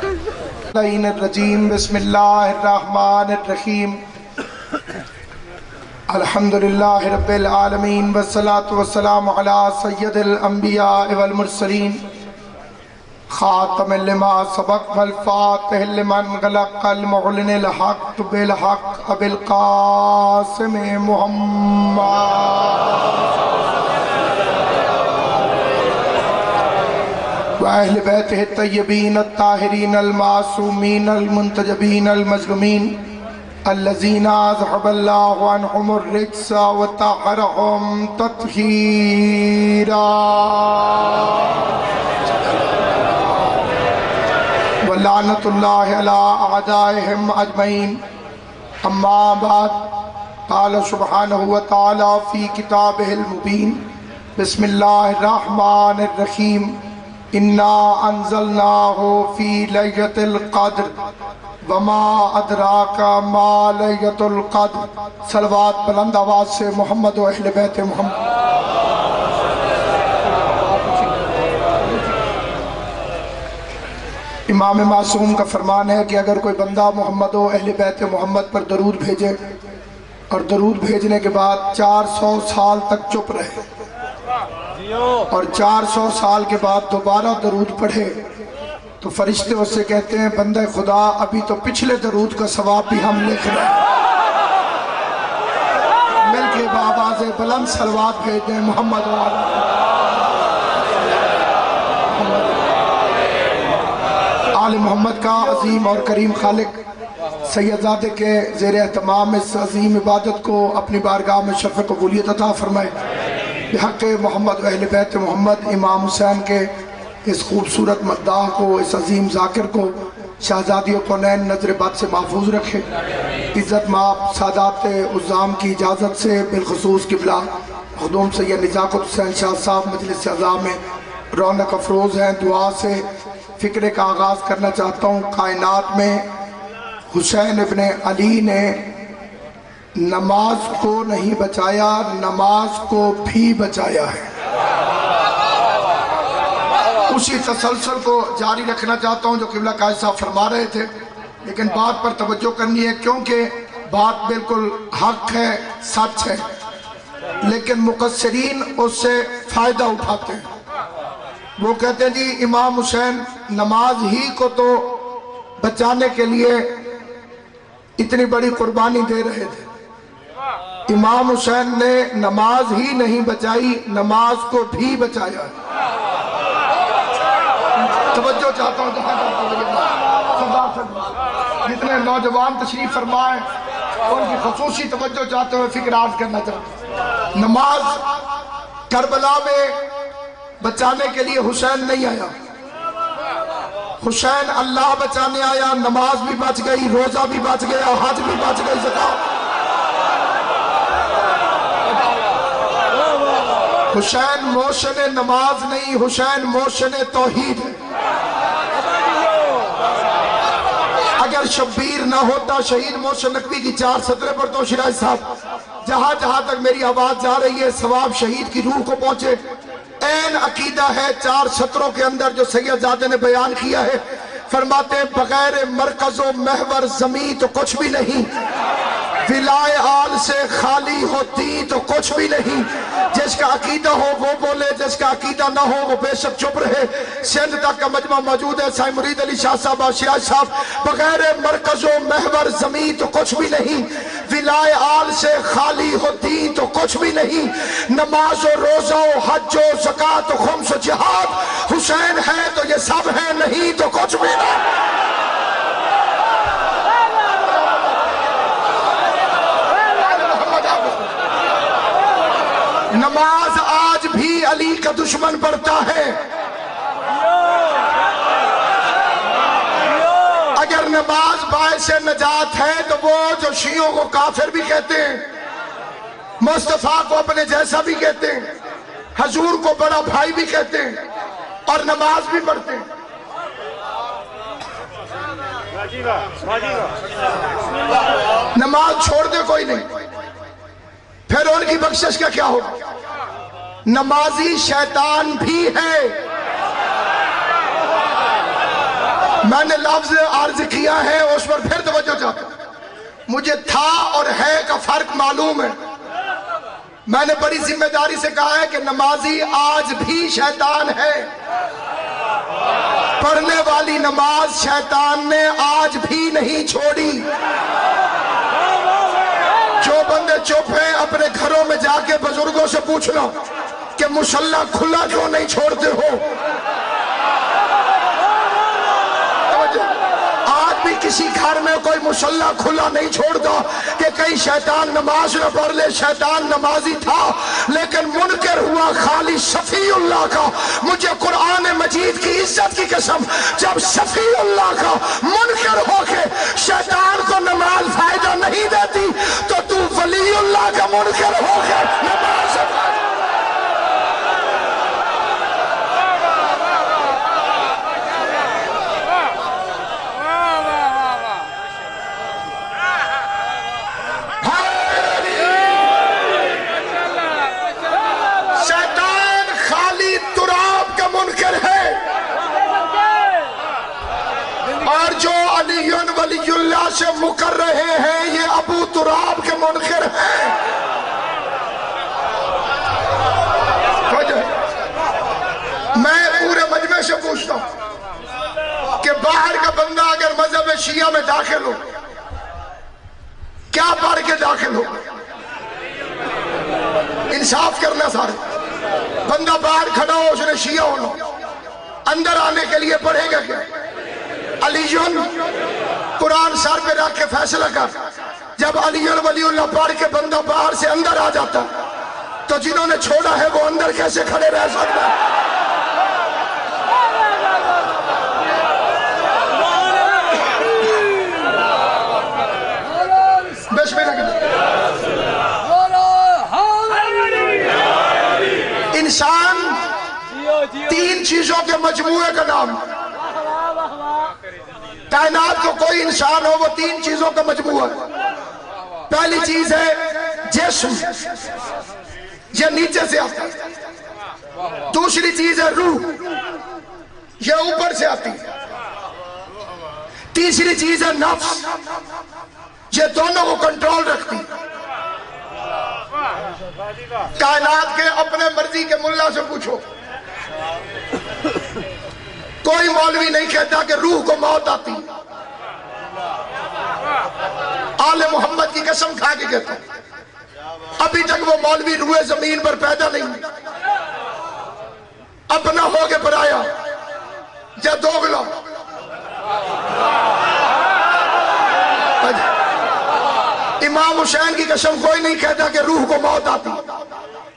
الرجیم بسم اللہ الرحمن الرحیم الحمدللہ رب العالمین والصلاة والسلام علی سید الانبیاء والمرسلین خاتم لما سبق والفاتح لمن غلق المعلن الحق بالحق ابی القاسم محمد وأهل بيته الطيبين الطاهرين المعصومين المنتجبين المظلومين الذين أذهب الله عنهم الرجس وطهرهم تطهيرا ولعنة الله على أعدائهم أجمعين أما بعد قال سبحانه وتعالى في كتابه المبين بسم الله الرحمن الرحيم اِنَّا أَنزَلْنَاهُ فِي لَيْلَةِ الْقَدْرِ وَمَا أَدْرَاكَ مَا لَيْلَةُ الْقَدْرِ صلوات بلند آواز سے محمد و اہل بیت محمد۔ امام معصوم کا فرمان ہے کہ اگر کوئی بندہ محمد و اہل بیت محمد پر درود بھیجے اور درود بھیجنے کے بعد 400 سال تک چپ رہے اور 400 سال کے بعد دوبارہ درود پڑھے تو فرشتے اس سے کہتے ہیں بندہ خدا ابھی تو پچھلے درود کا ثواب بھی ہم لکھ رہے ہیں، مل کے بآواز بلند صلوات بھیج دیں محمد و آل محمد کا عظیم اور کریم خالق سیدزادے کے زیر اہتمام اس عظیم عبادت کو اپنی بارگاہ میں شرف قبولیت عطا فرمائے۔ بحق محمد و اہل بیت محمد امام حسین کے اس خوبصورت مداح کو، اس عظیم ذاکر کو شہزادی و کونین نظر بد سے محفوظ رکھے۔ عزت مآب سادات عظام کی اجازت سے بالخصوص قبلہ مخدوم سید نزاکت حسین شاہ صاحب مجلس اعزاء میں رونق افروز ہیں، دعا سے فکرے کا آغاز کرنا چاہتا ہوں۔ کائنات میں حسین ابن علی نے نماز کو نہیں بچایا، نماز کو بھی بچایا ہے۔ اسی تسلسل کو جاری رکھنا چاہتا ہوں جو قبلہ قائد صاحب فرما رہے تھے، لیکن بات پر توجہ کرنی ہے کیونکہ بات بالکل حق ہے، سچ ہے، لیکن مقصرین اس سے فائدہ اٹھاتے ہیں۔ وہ کہتے ہیں جی امام حسین نماز ہی کو تو بچانے کے لیے اتنی بڑی قربانی دے رہے تھے، امام حسین نے نماز ہی نہیں بچائی، نماز کو بھی بچایا۔ توجہ چاہتا ہوں جتنے نوجوان تشریف فرمائیں ان کی خصوصی توجہ چاہتے ہوئے فکر عرض کرنا چاہتا ہوں۔ نماز کربلا میں بچانے کے لیے حسین نہیں آیا، حسین اللہ بچانے آیا۔ نماز بھی بچ گئی، روزہ بھی بچ گیا، حج بھی بچ گئی، زکات۔ حسین موشن نماز نہیں، حسین موشن توحید ہے۔ اگر شبیر نہ ہوتا شہید موشن نقوی کی 4 سطریں پر تو شیراز صاحب جہاں جہاں تک میری آواز جا رہی ہے ثواب شہید کی روح کو پہنچے۔ این عقیدہ ہے 4 سطروں کے اندر جو سیدزادے نے بیان کیا ہے، فرماتے ہیں بغیر مرکز و محور زمین تو کچھ بھی نہیں، ولائے آل سے خالی ہوتی تو کچھ بھی نہیں۔ جس کا عقیدہ ہو وہ بولے، جس کا عقیدہ نہ ہو وہ بے شک چپ رہے۔ سندھ تک کا مجمع موجود ہے، سائیں مرید علی شاہ صاحب شیراز صاحب بغیر مرکز و محور زمین تو کچھ بھی نہیں، ولائے آل سے خالی ہوتی تو کچھ بھی نہیں۔ نماز و روزہ و حج و زکات و خمس و جہاد حسین ہے تو یہ سب ہے، نہیں تو کچھ بھی نہیں۔ نماز آج بھی علی کا دشمن پڑھتا ہے۔ اگر نماز باعث نجات ہے تو وہ جو شیعوں کو کافر بھی کہتے ہیں، مصطفیٰ کو اپنے جیسا بھی کہتے ہیں، حضور کو بڑا بھائی بھی کہتے ہیں اور نماز بھی پڑھتے ہیں، نماز چھوڑ دے کوئی نہیں، پھر ان کی بخشش کا کیا ہوگا؟ نمازی شیطان بھی ہے، میں نے لفظ عرض کیا ہے اس پر پھر توجہ چاہتا ہوں. مجھے تھا اور ہے کا فرق معلوم ہے. میں نے بڑی ذمہ داری سے کہا ہے کہ نمازی آج بھی شیطان ہے. پڑھنے والی نماز شیطان نے آج بھی نہیں چھوڑی. جو بندے چپ ہیں اپنے گھروں میں جا کے بزرگوں سے پوچھنا کہ مصلی کھلا کیوں نہیں چھوڑتے ہو. آج بھی کسی گھر میں کوئی مصلی کھلا نہیں چھوڑتا کہ کہیں شیطان نماز نہ پڑھ لے. شیطان نمازی تھا لیکن منکر ہوا خالی شفیع اللہ کا. مجھے قرآن مجید کی عزت کی قسم, جب شفیع اللہ کا منکر ہو کے شیطان کو نماز فائدہ نہیں دیتی تو ولی اللہ کا منکر ہو کے نماز ولی اللہ سے مکر رہے ہیں یہ ابو تراب کے منکر ہیں. میں پورے مجمع سے پوچھتا ہوں کہ باہر کا بندہ اگر مذہب شیعہ میں داخل ہو کیا پڑھ کے داخل ہو؟ انصاف کرنا سارے. بندہ باہر کھڑا ہو اس نے شیعہ ہونا, اندر آنے کے لیے پڑھے گا کیا؟ علیون قرآن سر پہ رکھ کے فیصلہ کر. جب علیون ولی اللہ پڑھ کے بندہ باہر سے اندر آ جاتا تو جنہوں نے چھوڑا ہے وہ اندر کیسے کھڑے رہ سکتا ہے؟ بسم اللہ. انسان تین چیزوں کے مجموعے کا نام. کائنات کو کوئی انسان ہو وہ تین چیزوں کا مجموعہ ہے. پہلی چیز ہے جسم, یہ نیچے سے آتا ہے. دوسری چیز ہے روح, یہ اوپر سے آتی ہے. تیسری چیز ہے نفس, یہ دونوں کو کنٹرول رکھتی. کائنات کے اپنے مرضی کے ملا سے پوچھو, کوئی مولوی نہیں کہتا کہ روح کو موت آتی. آل محمد کی قسم کھا کے کہتا ہوں ابھی تک وہ مولوی روح زمین پر پیدا نہیں. اپنا ہو کے پرایا یا دوغلا. امام حسین کی قسم کوئی نہیں کہتا کہ روح کو موت آتی.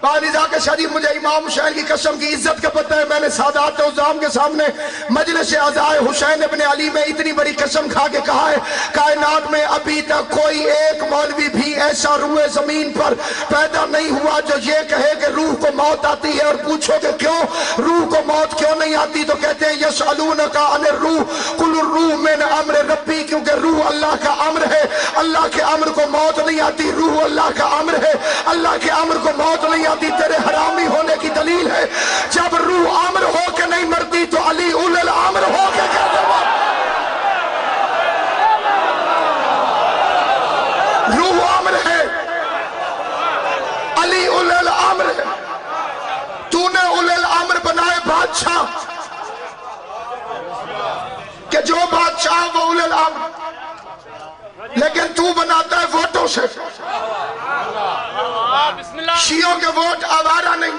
بانزا کے شریف مجھے امام حسین کی قسم کی عزت کا پتہ ہے. میں نے سادات عظام کے سامنے مجلس عزائے حسین ابن علی میں اتنی بڑی قسم کھا کے کہا ہے کائنات میں ابھی تک کوئی ایک مولوی بھی ایسا روح زمین پر پیدا نہیں ہوا جو یہ کہے کہ روح کو موت آتی ہے. اور پوچھو کہ کیوں روح کو موت کیوں نہیں آتی تو کہتے ہیں یسألونک عن الروح قل الروح من امر ربی, کیونکہ روح اللہ کا امر ہے. اللہ کے امر کو موت نہیں آتی. روح اللہ کا امر ہے, اللہ کے امر کو موت نہیں آتی. تیرے حرامی ہونے کی دلیل ہے جب روح امر ہو کے نہیں مرتی تو علی اول الامر ہو کے کہتے ہیں روح امر ہے, علی اول الامر ہے. تو نے اول الامر بنائے بادشاہ کہ جو بادشاہ وہ اول الامر, لیکن تو بناتا ہے ووٹوں سے. شیعوں کے ووٹ آوارہ نہیں.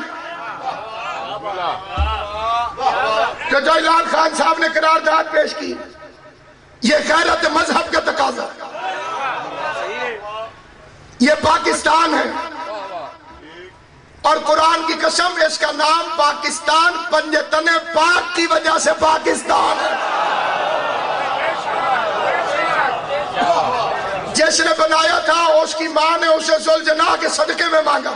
جو جلال خان صاحب نے قرارداد پیش کی یہ غیرت مذہب کا تقاضا. یہ پاکستان ہے اور قرآن کی قسم اس کا نام پاکستان پنجتن پاک کی وجہ سے پاکستان ہے. جس نے بنایا تھا اس کی ماں نے اسے ذوالجناح کے صدقے میں مانگا.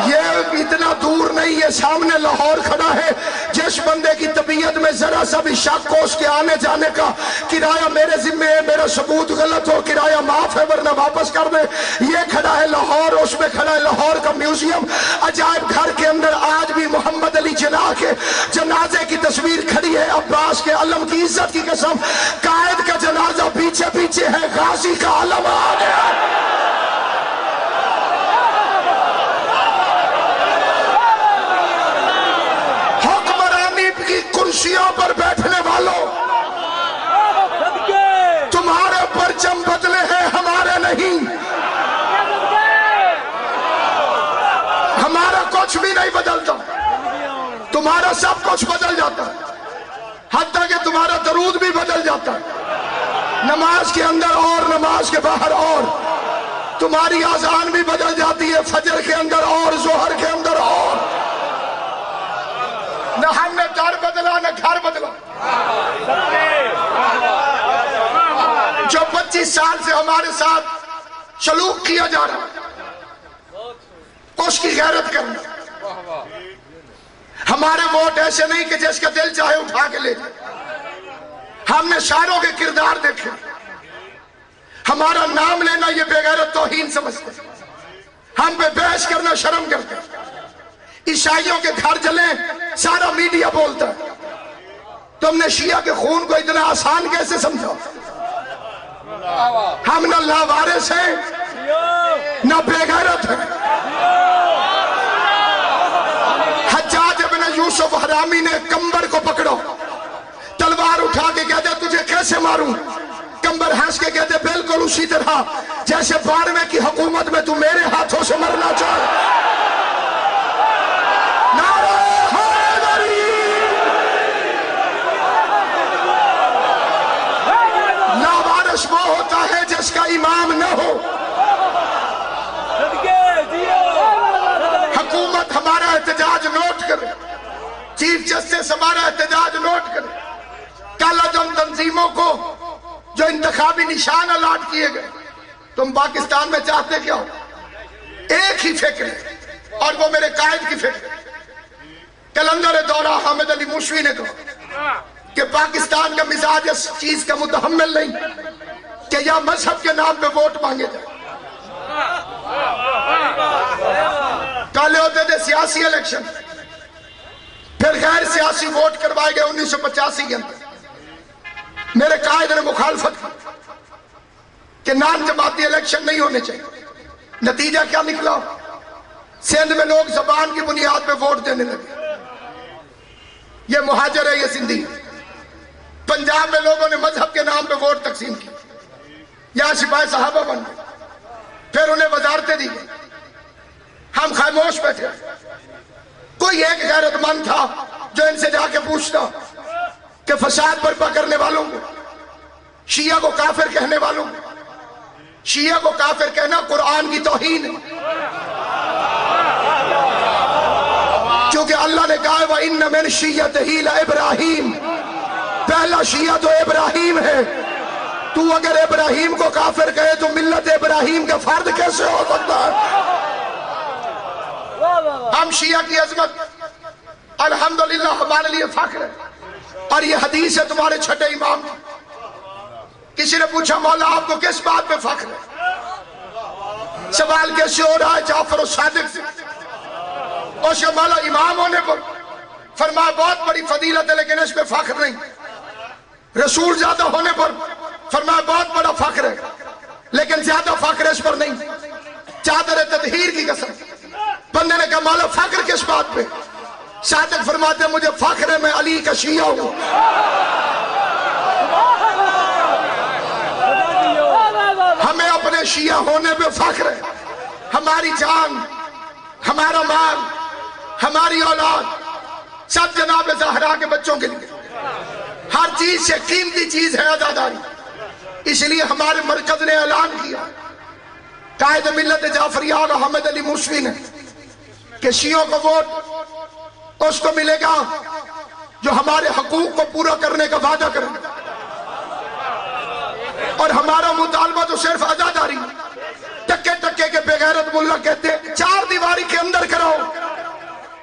یہ اتنا دور نہیں ہے, سامنے لاہور کھڑا ہے. جس بندے کی طبیعت شریعت میں ذرا سا بھی شک ہو اس کے آنے جانے کا، کرایہ میرے ذمہ ہے، میرا ثبوت غلط ہو کرایہ معاف ہے ورنہ واپس کر دے۔ یہ کھڑا ہے لاہور، اس میں کھڑا ہے لاہور کا میوزیم، عجائب گھر کے اندر آج بھی محمد علی جناح کے جنازے کی تصویر کھڑی ہے، عباس کے علم کی عزت کی قسم، قائد کا جنازہ پیچھے پیچھے ہے، غازی کا علم آ گیا۔ کرسیوں پر بیٹھنے والوں، تمہارے پرچم بدلے ہیں، ہمارے نہیں۔ ہمارا کچھ بھی نہیں بدلتا، تمہارا سب کچھ بدل جاتا ہے، حتیٰ کہ تمہارا درود بھی بدل جاتا ہے، نماز کے اندر اور نماز کے باہر اور، تمہاری اذان بھی بدل جاتی ہے، فجر کے اندر اور ظہر کے اندر اور۔ نہ ہم نے در بدلا نہ گھر بدلا۔ جو 25 سال سے ہمارے ساتھ سلوک کیا جا رہا اس کی غیرت کرنا۔ ہمارے ووٹ ایسے نہیں کہ جس کا دل چاہے اٹھا کے لے جائے، ہم نے شاعروں کے کردار دیکھے، ہمارا نام لینا یہ بے غیرت توہین سمجھتے، ہم پہ بحث کرنا شرم کرتے۔ عیسائیوں کے گھر جلیں سارا میڈیا بولتا ہے، تم نے شیعہ کے خون کو اتنا آسان کیسے سمجھا؟ ہم نہ لاوارث ہیں نہ بے غیرت ہیں۔ حجاج ابن یوسف حرامی نے کمبر کو پکڑو، تلوار اٹھا کے کہتے تجھے کیسے ماروں؟ کمبر ہنس کے کہتے بالکل اسی طرح جیسے 12ویں کی حکومت میں تو میرے ہاتھوں سے مرنا چاہے۔ لاوارث وہ ہوتا ہے جس کا امام نہ ہو۔ حکومت ہمارا احتجاج نوٹ کرے، چیف جسٹس ہمارا احتجاج نوٹ کرے۔ کل عدم تنظیموں کو جو انتخابی نشان الاٹ کیے گئے، تم پاکستان میں چاہتے کیا ہو؟ ایک ہی فکر ہے اور وہ میرے قائد کی فکر ہے۔ کلندر دورہ حامد علی موسوی نے کہا کہ پاکستان کا مزاج اس چیز کا متحمل نہیں کہ یا مذہب کے نام پہ ووٹ مانگے جائے۔ کالے ہوتے تھے سیاسی الیکشن، پھر غیر سیاسی ووٹ کروائے گئے 1985 کے اندر۔ میرے قائد نے مخالفت کی کہ نان جماعتی الیکشن نہیں ہونے چاہیے۔ نتیجہ کیا نکلا؟ سندھ میں لوگ زبان کی بنیاد پہ ووٹ دینے لگے، یہ مہاجر ہے یہ سندھی۔ پنجاب میں لوگوں نے مذہب کے نام پہ ووٹ تقسیم کی، یہاں سپاہی صحابہ بن گئے، پھر انہیں وزارتیں دی گئی، ہم خاموش بیٹھے۔ کوئی ایک غیرت مند تھا جو ان سے جا کے پوچھتا کہ فساد برپا کرنے والوں کو، شیعہ کو کافر کہنے والوں کو، شیعہ کو کافر کہنا قرآن کی توہین ہے، کیونکہ اللہ نے کہا وَإِنَّ مِنْ شِيَّتِهِ لَإِبْرَاهِيمَ، پہلا شیعہ تو ابراہیم ہے۔ تو اگر ابراہیم کو کافر کہے تو ملت ابراہیم کا فرد کیسے ہو سکتا ہے؟ ہم شیعہ کی عظمت الحمدللہ ہمارے لیے فخر ہے، اور یہ حدیث ہے تمہارے چھٹے امام کی۔ کسی نے پوچھا مولا آپ کو کس بات پہ فخر ہے؟ سوال کیسے ہو رہا ہے جعفر الصادق سے؟ اس کا مولا امام ہونے پر فرمایا بہت بڑی فضیلت ہے لیکن اس پہ فخر نہیں۔ رسول زیادہ ہونے پر فرمایا بہت بڑا فخر ہے لیکن زیادہ فخر اس پر نہیں۔ چادر تطہیر کی قسم، بندے نے کہا مولا فخر کس بات پہ؟ صادق فرماتے ہیں مجھے فخر ہے میں علی کا شیعہ ہوں۔ ہمیں اپنے شیعہ ہونے پہ فخر ہے۔ ہماری جان، ہمارا مال، ہماری اولاد سب جناب زہرا کے بچوں کے لیے، ہر چیز سے قیمتی چیز ہے عزاداری۔ اس لیے ہمارے مرکز نے اعلان کیا، قائد ملت جعفریہ حامد علی موسوی نے، کہ شیعوں کو ووٹ اس کو ملے گا جو ہمارے حقوق کو پورا کرنے کا وعدہ کرے گا، اور ہمارا مطالبہ تو صرف عزاداری۔ ٹکے ٹکے کے بے غیرت ملا کہتے ہیں 4 دیواری کے اندر کراؤ،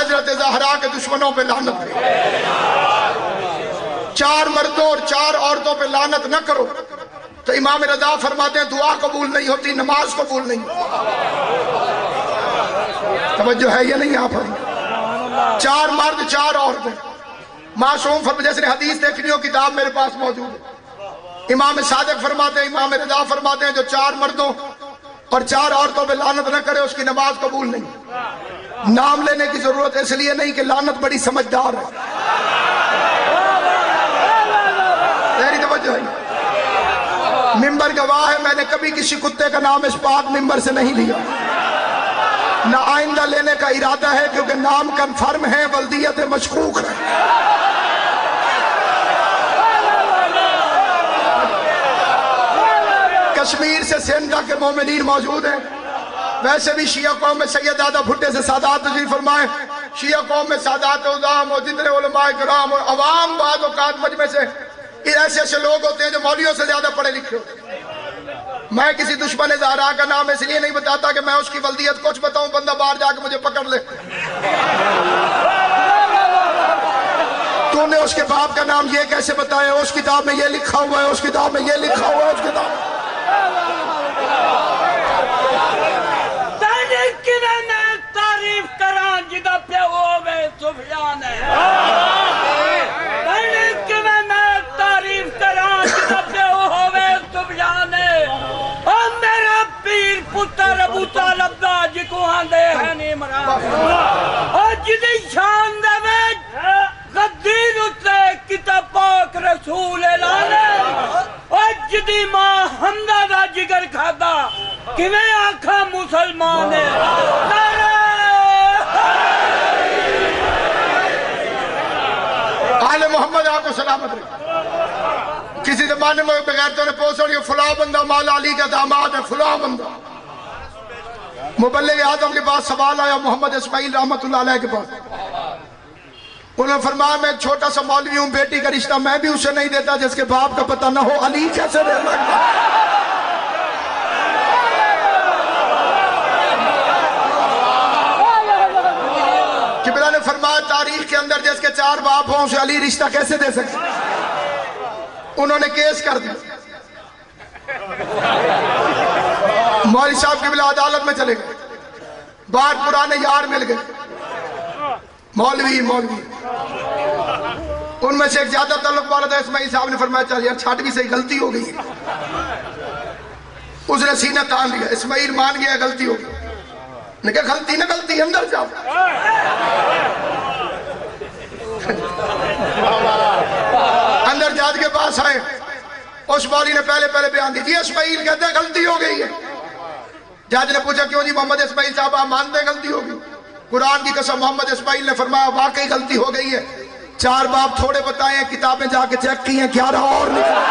حضرت زہرا کے دشمنوں پہ لعنت ہے۔ 4 مردوں اور 4 عورتوں پہ لعنت نہ کرو تو امام رضا فرماتے ہیں دعا قبول نہیں ہوتی، نماز قبول نہیں ہوتی۔ توجہ ہے یہ نہیں آپ 4 مرد 4 عورتیں معصوم فرماتے، جیسے حدیث دیکھنی ہو کتاب میرے پاس موجود ہے۔ امام صادق فرماتے ہیں، امام رضا فرماتے ہیں جو 4 مردوں اور 4 عورتوں پہ لعنت نہ کرے اس کی نماز قبول نہیں۔ نام لینے کی ضرورت اس لیے نہیں کہ لعنت بڑی سمجھدار ہے۔ میری توجہ ہے، ممبر گواہ ہے، میں نے کبھی کسی کتے کا نام اس پاک ممبر سے نہیں لیا، نہ آئندہ لینے کا ارادہ ہے، کیونکہ نام کنفرم ہے، ولدیت مشکوک ہے۔ کشمیر سے سندھ تک کے مومنین موجود ہیں۔ ویسے بھی شیعہ قوم میں سید دادا بھٹے سے سادات تشریف فرمائے، شیعہ قوم میں سادات عظام اور جتنے علماء کرام اور عوام بعض اوقات مجمع سے ایسے ایسے لوگ ہوتے ہیں جو مولویوں سے زیادہ پڑھے لکھے ہوتے ہیں۔ میں کسی دشمن زہرا کا نام اس لیے نہیں بتاتا کہ میں اس کی ولدیت کچھ بتاؤں بندہ باہر جا کے مجھے پکڑ لے۔ تو نے اس کے باپ کا نام یہ کیسے بتایا، اس کتاب میں یہ لکھا ہوا ہے، اس کتاب میں یہ لکھا ہوا ہے، اس کتاب میں تعریف کران جدا پہ ہوئے سفیان ہے، تعریف کران جدا پہ ہوئے سفیان ہے، اور میرا پیر پتر ابو طالب دا جکو آندے ہیں عمران، اور جدی شان دے میں غدین اتلے کتاب پاک رسول اعلانے، اور جدی ماں حمدہ دا جگر کھادا کمیں آنکھا مسلمان ہے۔ آل محمد آپ کو سلامت رہے۔ کسی زمانے میں بغیرتوں نے پوچھا یہ فلاں بندہ مولا علی کا داماد ہے، فلاں بندہ۔ مبلغ اعظم کے پاس سوال آیا محمد اسماعیل رحمت اللہ علیہ کے پاس، انہوں نے فرمایا میں چھوٹا سا مولوی ہوں، بیٹی کا رشتہ میں بھی اسے نہیں دیتا جس کے باپ کا پتہ نہ ہو، علی کیسے دے لگتا؟ قبلہ نے فرمایا تاریخ کے اندر جس کے 4 باپ ہوں اسے علی رشتہ کیسے دے سکتے؟ انہوں نے کیس کر دیا، مولوی صاحب قبلہ عدالت میں چلے گئے، باہر پرانے یار مل گئے، مولوی ان میں سے ایک زیادہ تعلق والا تھا، اسماعیل صاحب نے فرمایا چل یار چھاٹ بھی صحیح، غلطی ہو گئی ہے۔ اس نے سینہ تان لیا، اسماعیل مان گیا غلطی ہو گئی، نے کہا غلطی نہ غلطی اندر جاؤ۔ اندر جاج کے پاس آئے، اس مولوی نے پہلے بیان دی، جی اسماعیل کہتے ہیں غلطی ہو گئی ہے۔ جاج نے پوچھا کیوں جی محمد اسماعیل صاحب آپ مانتے ہیں غلطی ہو گئی؟ قرآن کی قسم محمد اسماعیل نے فرمایا واقعی غلطی ہو گئی ہے، 4 باپ تھوڑے بتائے ہیں، کتابیں جا کے چیک کی ہیں 11 اور نکلا۔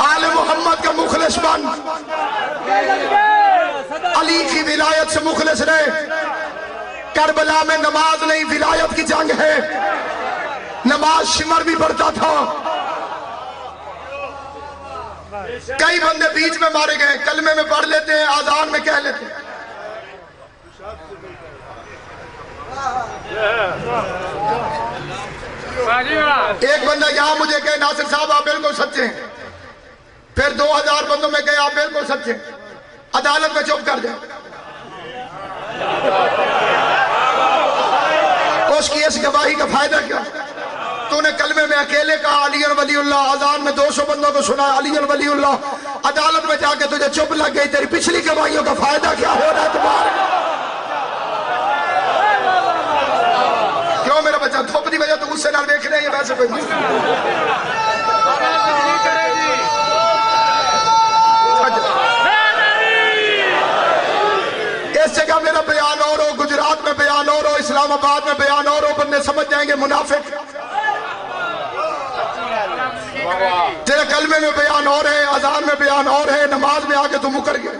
آل محمد کا مخلص بن، علی کی ولایت سے مخلص رہے۔ کربلا میں نماز نہیں، ولایت کی جنگ ہے، نماز شمر بھی پڑھتا تھا۔ کئی بندے بیچ میں مارے گئے، کلمے میں پڑھ لیتے ہیں، آذان میں کہہ لیتے ہیں۔ ایک بندہ یہاں مجھے کہے ناصر صاحب آپ بالکل سچے ہیں، پھر 2000 بندوں میں کہے آپ بالکل سچے ہیں، عدالت میں چپ کر جائے۔ اس کی اس گواہی کا فائدہ کیا؟ تو نے کلمے میں اکیلے کہا علی ولی اللہ، اذان میں 200 بندوں کو سنا علی ولی اللہ، عدالت میں جا کے تجھے چپ لگ گئی، تیری پچھلی گواہیوں کا فائدہ کیا ہو رہا ہے تمہارے؟ کیوں میرا بچہ دھوپ دی وجہ تو غصے نال دیکھ رہے ہیں، ویسے کوئی نہیں۔ اس جگہ میرا بیان اور ہو، گجرات میں بیان اور ہو، اسلام آباد میں بیان اور ہو، بندے سمجھ جائیں گے منافق۔ تیرے کلمے میں بیان اور ہے، اذان میں بیان اور ہے، نماز میں آگے تو مکر گئے۔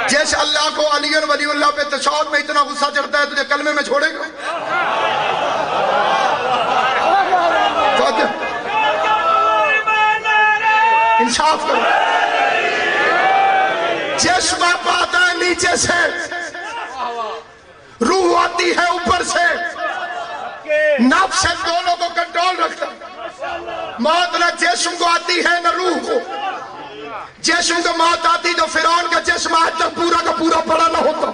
جس اللہ کو علی ولی اللہ پہ تشہد میں اتنا غصہ چڑھتا ہے تجھے کلمے میں چھوڑے گا؟ انصاف کرو. جسم آتا ہے نیچے سے، روح آتی ہے اوپر سے، نفس سے دونوں کو کنٹرول رکھتا. موت نہ جسم کو آتی ہے نہ روح کو. جسم کو موت آتی تو فرعون کا جسم آج تک پورا کا پورا پڑا نہ ہوتا.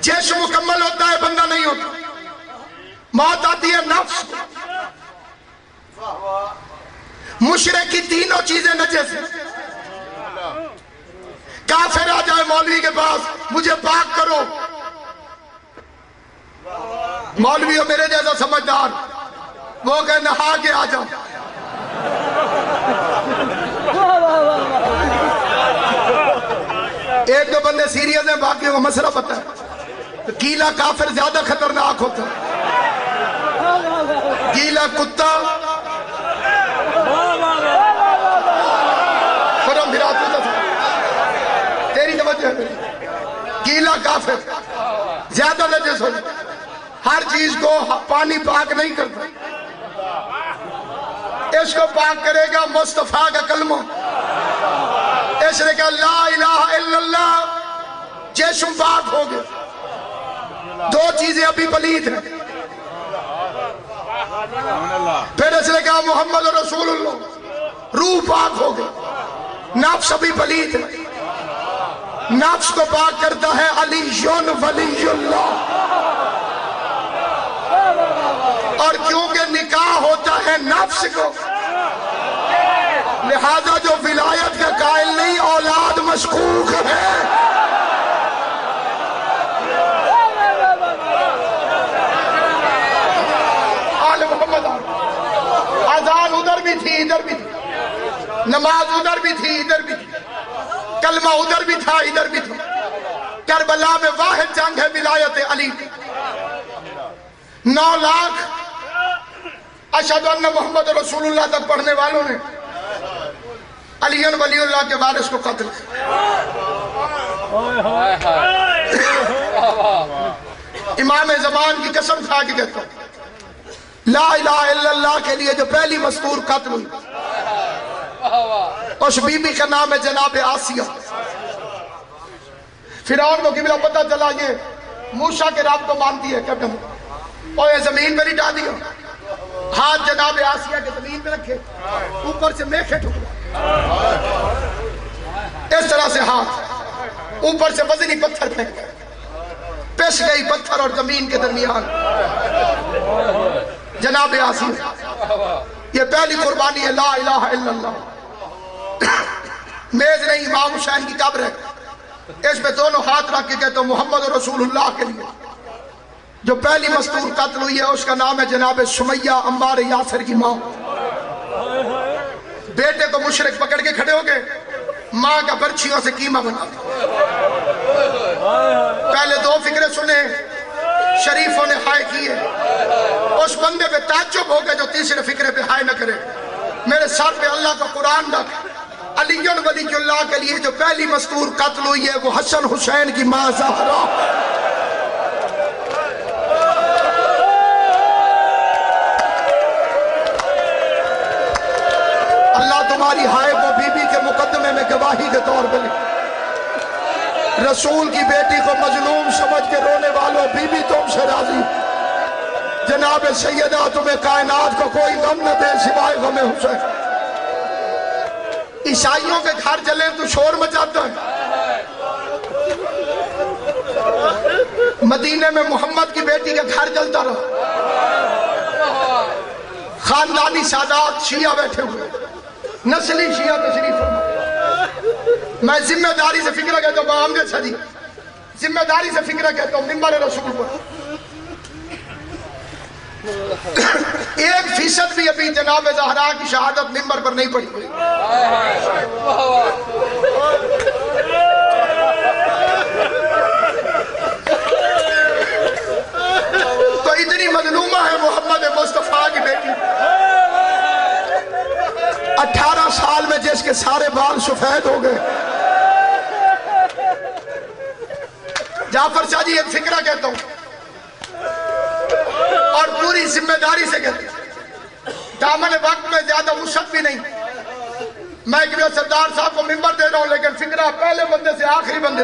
جسم مکمل ہوتا ہے، بندہ نہیں ہوتا. موت آتی ہے نفس کو. مشرک کی تینوں چیزیں نجس ہیں. کافر آ جائے مولوی کے پاس، مجھے پاک کرو. مولوی ہو میرے جیسا سمجھدار، وہ کہ نہا کے آ جاؤ. ایک دو بندے سیریس ہیں، باقیوں کو مسئلہ پتہ ہے. گیلا کافر زیادہ خطرناک ہوتا ہے. گیلا کتا فرم بھرا تیری توجہ ہے. گیلا کافر زیادہ نجس ہو جائے. ہر چیز کو پانی پاک نہیں کرتا. اس کو پاک کرے گا مصطفیٰ کا کلمہ. اس نے کہا لا الہ الا اللہ، جسم پاک ہو گیا. دو چیزیں ابھی پلید ہیں. پھر اس نے کہا محمد رسول اللہ، روح پاک ہو گئی. نفس ابھی پلید ہے. نفس کو پاک کرتا ہے علی ولی اللہ. اور کیونکہ نکاح ہوتا ہے نفس کو، لہذا جو ولایت کا قائل نہیں اولاد مشکوک ہے. آل محمد. اذان ادھر بھی تھی ادھر بھی تھی، نماز ادھر بھی تھی ادھر بھی تھی، کلمہ ادھر بھی تھا ادھر بھی تھا. کربلا میں واحد جنگ ہے ولایت علی. 9 لاکھ اشہد ان محمد رسول اللہ تک پڑھنے والوں نے علی ولی اللہ کے وارث کو قتل کیا. امام زمان کی قسم کھا کے کہتا ہوں، لا الہ الا اللہ کے لیے جو پہلی مستور قتل ہوئی، اس بی بی کا نام ہے جناب آسیہ. فرعون کو قبلہ پتہ چلا یہ موسیٰ کے رب کو مانتی ہے. کیا اور یہ زمین پر لٹا دیا. ہاتھ جناب آسیہ کے زمین پہ رکھے، اوپر سے میخے ٹھکرا. اس طرح سے ہاتھ اوپر سے وزنی پتھر پھینک پس گئی پتھر اور زمین کے درمیان. جناب آسیہ، یہ پہلی قربانی ہے لا الہ الا اللہ. میز نہیں، امام حسین کی قبر ہے. اس پہ دونوں ہاتھ رکھ کے کہتے ہیں محمد رسول اللہ کے لیے. جو پہلی مستور قتل ہوئی ہے اس کا نام ہے جناب سمیہ عمار یاسر کی ماں. بیٹے کو مشرک پکڑ کے کھڑے ہو گئے، ماں کا برچھیوں سے قیمہ بنا دیا. پہلے 2 فکرے سنے، شریفوں نے ہائے کیے. اس بندے پہ تعجب ہو گئے جو تیسرے فکرے پہ ہائے نہ کرے. میرے ساتھ پہ اللہ کا قرآن رکھ. علی ولی اللہ کے لیے جو پہلی مستور قتل ہوئی ہے وہ حسن حسین کی ماں زہرا. اللہ تمہاری ہائے کو بی بی کے مقدمے میں گواہی کے طور پہ لکھ. رسول کی بیٹی کو مظلوم سمجھ کے رونے والوں، بی بی تم سے راضی. جناب سیدہ تمہیں کائنات کو کوئی غم نہ دے سوائے غم حسین. عیسائیوں کے گھر جلیں تو شور مچاتا ہے. مدینے میں محمد کی بیٹی کے گھر جلتا رہا. خاندانی سادات شیعہ بیٹھے ہوئے، نسلی شیعہ تشریف فرما. میں ذمہ داری سے فکرہ کہتا ہوں آمد صدی، ذمہ داری سے فکرہ کہتا ہوں منبر رسول پر 1% بھی ابھی جناب زہرا کی شہادت منبر پر نہیں پڑی. تو اتنی مظلومہ ہے محمد مصطفیٰ کی بیٹی. 18 سال میں جس کے سارے بال سفید ہو گئے. جعفر شاہ جی ایک فکرہ کہتا ہوں اور پوری ذمہ داری سے کہتا ہوں. دامن وقت میں زیادہ وسعت بھی نہیں. میں ایک سردار صاحب کو ممبر دے رہا ہوں لیکن فکرہ پہلے بندے سے آخری بندے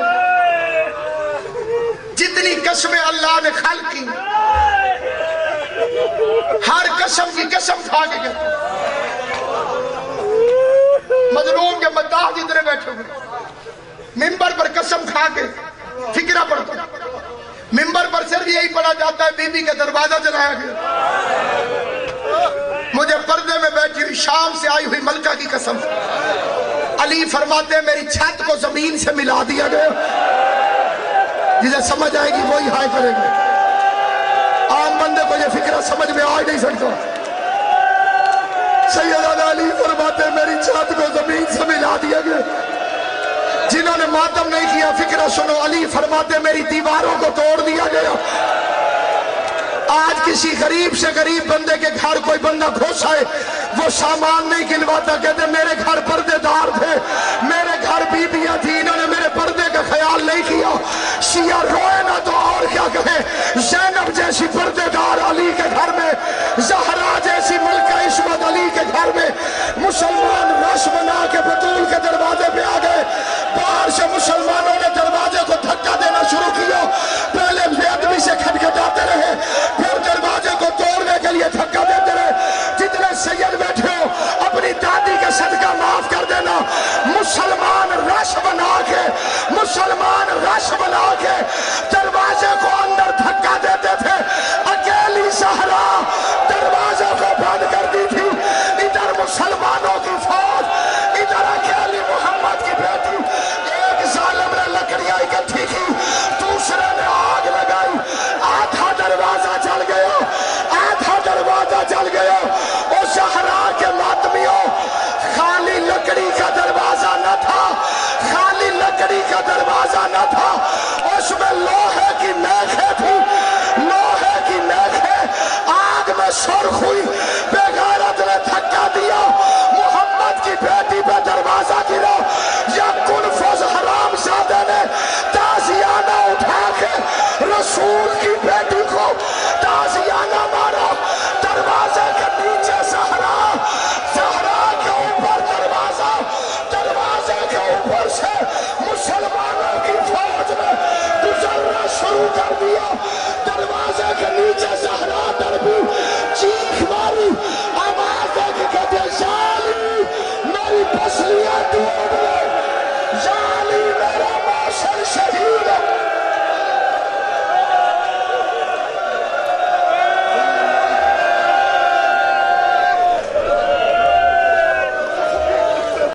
جتنی قسمیں اللہ نے خلق کی ہر قسم کی قسم کھا کے کہتا ہوں. مظلوم کے مداح جتنے بیٹھے ہوئے ممبر پر قسم کھا کے فکرہ پڑھتا ہوں. ممبر پر صرف یہی پڑھا جاتا ہے بی بی کا دروازہ جلایا گیا. مجھے پردے میں بیٹھی ہوئی شام سے آئی ہوئی ملکہ کی قسم علی فرماتے ہیں میری چھت کو زمین سے ملا دیا گیا. جسے سمجھ آئے گی وہی ہائے کرے گی. عام بندے کو یہ فکرہ سمجھ میں آ نہیں سکتا. سیدنا علی فرماتے ہیں میری چھت کو زمین سے ملا دیا گیا. جنہوں نے ماتم نہیں کیا فکرہ سنو. علی فرماتے ہیں میری دیواروں کو توڑ دیا گیا. آج کسی غریب سے غریب بندے کے گھر کوئی بندہ گھس آئے وہ سامان نہیں گنواتا. کہتے میرے گھر پردے دار تھے, میرے گھر بیویاں تھیں, انہوں نے میرے پردے کا خیال نہیں کیا. شیعہ روئے نہ تو اور کیا کہے. زینب جیسی پردے دار علی کے گھر میں, زہرا جیسی ملکہ عصمت علی کے گھر میں. مسلمان رش بنا کے بطول کے دروازے پہ آ گئے. باہر سے مسلمانوں نے دروازے کو دھکا دینا شروع کیا. پہلے بے ادبی سے کھٹکھٹاتے رہے, پھر دروازے کو توڑنے کے لیے دھکا دیتے رہے. جتنے سید بیٹھے ہو اپنی دادی کے صدقہ معاف کر دینا. مسلمان رش بنا کے دروازے کو اندر دھکا دیتے تھے. اکیلی زہرا دروازے کو بند کر دی تھی. ادھر مسلمانوں کی فوج, ادھر اکیلی محمد کی بیٹی. ایک ظالم نے لکڑیاں اکٹھی کی, دوسرے نے آگ لگائی. آدھا دروازہ جل گیا, آدھا دروازہ جل گیا. او زہرا کے ماتمیوں, خالی لکڑی کا دروازہ نہ تھا, خالی لکڑی کا دروازہ نہ تھا, اس میں لوہے کی میخیں تھی, لوہے کی میخیں آگ میں سرخ ہوئی. بے غیرت نے دھکا دیا, محمد کی بیٹی پہ دروازہ گرا. یا کنفذ حرام زادے نے تازیانہ اٹھا کے رسول کی بیٹی کو تازیانہ مارا. دروازے کے نیچے زہرا, زہرا کے اوپر دروازہ, دروازے کے اوپر سے مسلمانوں کی فوج نے گزرنا شروع کر دیا. دروازے کے نیچے زہرا دربی چیخ ماری, آواز دے کے کہتے ظالم میری پسلیاں ٹوٹ گئی, ظالم میرا موصل شہید.